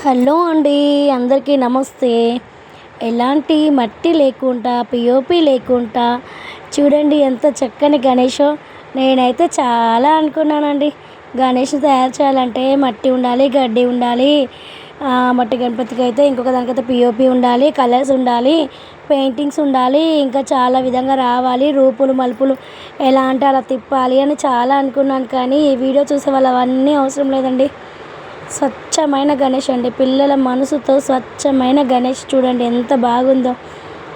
Hello అండి, అందరికీ నమస్తే. ఎలాంటి మట్టి లేకుండా పిఓపి లేకుండా చూడండి ఎంత చక్కని గణేషో. నేనైతే చాలా అనుకున్నానండి, గణేష్ని తయారు చేయాలంటే మట్టి ఉండాలి, గడ్డి ఉండాలి. మట్టి గణపతికి అయితే ఇంకొక దానికైతే పిఓపి ఉండాలి, కలర్స్ ఉండాలి, పెయింటింగ్స్ ఉండాలి, ఇంకా చాలా విధంగా రావాలి, రూపులు మలుపులు ఎలా అంటే అలా తిప్పాలి అని చాలా అనుకున్నాను. కానీ ఈ వీడియో చూసే వాళ్ళు అవన్నీ అవసరం లేదండి. స్వచ్ఛమైన గణేష్ అండి, పిల్లల మనసుతో స్వచ్ఛమైన గణేష్. చూడండి ఎంత బాగుందో.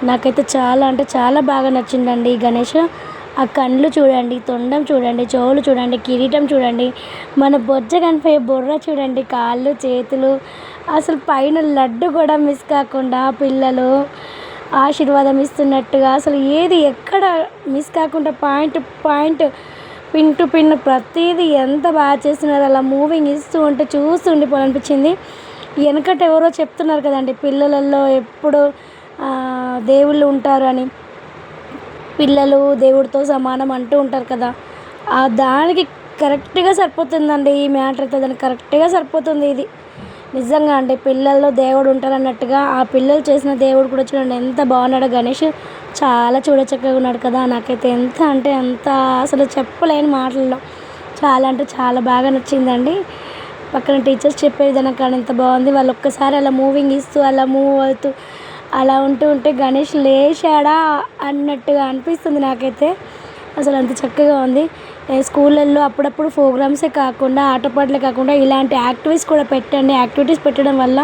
నాకైతే చాలా అంటే చాలా బాగా నచ్చిందండి ఈ గణేష్. ఆ కళ్ళు చూడండి, తొండం చూడండి, చెవులు చూడండి, కిరీటం చూడండి, మన బొజ్జ కనిపోయే బుర్ర చూడండి, కాళ్ళు చేతులు, అసలు పైన లడ్డు కూడా మిస్ కాకుండా పిల్లలు ఆశీర్వాదం ఇస్తున్నట్టుగా అసలు ఏది ఎక్కడ మిస్ కాకుండా point point, pin to pin ప్రతీది ఎంత బాగా చేస్తున్నారు. అలా మూవింగ్ ఇస్తూ ఉంటే చూస్తూ ఉండిపోవాలనిపించింది. వెనకట ఎవరో చెప్తున్నారు కదండి, పిల్లలలో ఎప్పుడు దేవుళ్ళు ఉంటారు అని, పిల్లలు దేవుడితో సమానం అంటూ ఉంటారు కదా. దానికి కరెక్ట్గా సరిపోతుందండి ఈ మ్యాటర్ అయితే. దానికి కరెక్ట్గా సరిపోతుంది ఇది. నిజంగా అంటే పిల్లల్లో దేవుడు ఉంటారన్నట్టుగా ఆ పిల్లలు చేసిన దేవుడు కూడా చూడండి ఎంత బాగున్నాడో. గణేష్ చాలా చూడచక్కగా ఉన్నాడు కదా. నాకైతే ఎంత అంటే అంత అసలు చెప్పలేని మాటల్లో చాలా అంటే చాలా బాగా నచ్చిందండి. పక్కన టీచర్స్ చెప్పే విధానం కానీ ఎంత బాగుంది. వాళ్ళు ఒక్కసారి అలా మూవింగ్ ఇస్తూ అలా మూవ్ అవుతూ అలా ఉంటూ ఉంటే గణేష్ లేచాడా అన్నట్టుగా అనిపిస్తుంది నాకైతే. అసలు అంత చక్కగా ఉంది. స్కూళ్ళల్లో అప్పుడప్పుడు ప్రోగ్రామ్సే కాకుండా ఆటపాటలే కాకుండా ఇలాంటి యాక్టివిటీస్ కూడా పెట్టండి. యాక్టివిటీస్ పెట్టడం వల్ల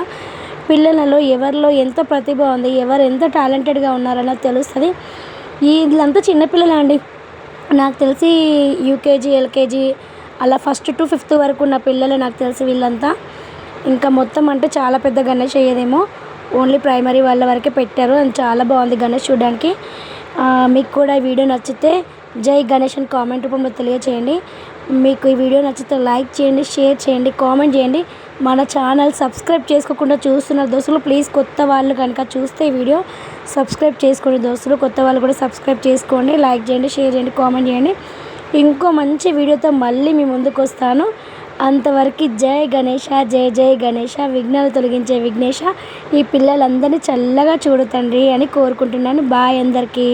పిల్లలలో ఎవరిలో ఎంత ప్రతిభ ఉంది, ఎవరు ఎంత టాలెంటెడ్గా ఉన్నారన్నది తెలుస్తుంది. వీళ్ళంతా చిన్నపిల్లలే అండి, నాకు తెలిసి యూకేజీ ఎల్కేజీ అలా ఫస్ట్ టు ఫిఫ్త్ వరకు ఉన్న పిల్లలే నాకు తెలిసి వీళ్ళంతా. ఇంకా మొత్తం అంటే చాలా పెద్ద గణేష్ అయ్యేదేమో. ఓన్లీ ప్రైమరీ వాళ్ళ వరకే పెట్టారు. అండ్ చాలా బాగుంది గణేష్ చూడడానికి. మీకు కూడా ఈ వీడియో నచ్చితే జై గణేష్ అని కామెంట్ రూపంలో తెలియచేయండి. మీకు ఈ వీడియో నచ్చితే లైక్ చేయండి, షేర్ చేయండి, కామెంట్ చేయండి. మన ఛానల్ సబ్స్క్రైబ్ చేసుకోకుండా చూస్తున్న దోస్తులు ప్లీజ్, కొత్త వాళ్ళు కనుక చూస్తే ఈ వీడియో సబ్స్క్రైబ్ చేసుకోండి దోస్తులు. కొత్త వాళ్ళు కూడా సబ్స్క్రైబ్ చేసుకోండి, లైక్ చేయండి, షేర్ చేయండి, కామెంట్ చేయండి. ఇంకో మంచి వీడియోతో మళ్ళీ మీ ముందుకు వస్తాను. అంతవరకు జై గణేష, జై జై గణేష, విఘ్నాలు తొలగించే విఘ్నేష. ఈ పిల్లలందరినీ చల్లగా చూడు తండ్రి అని కోరుకుంటున్నాను. బాయ్ అందరికీ.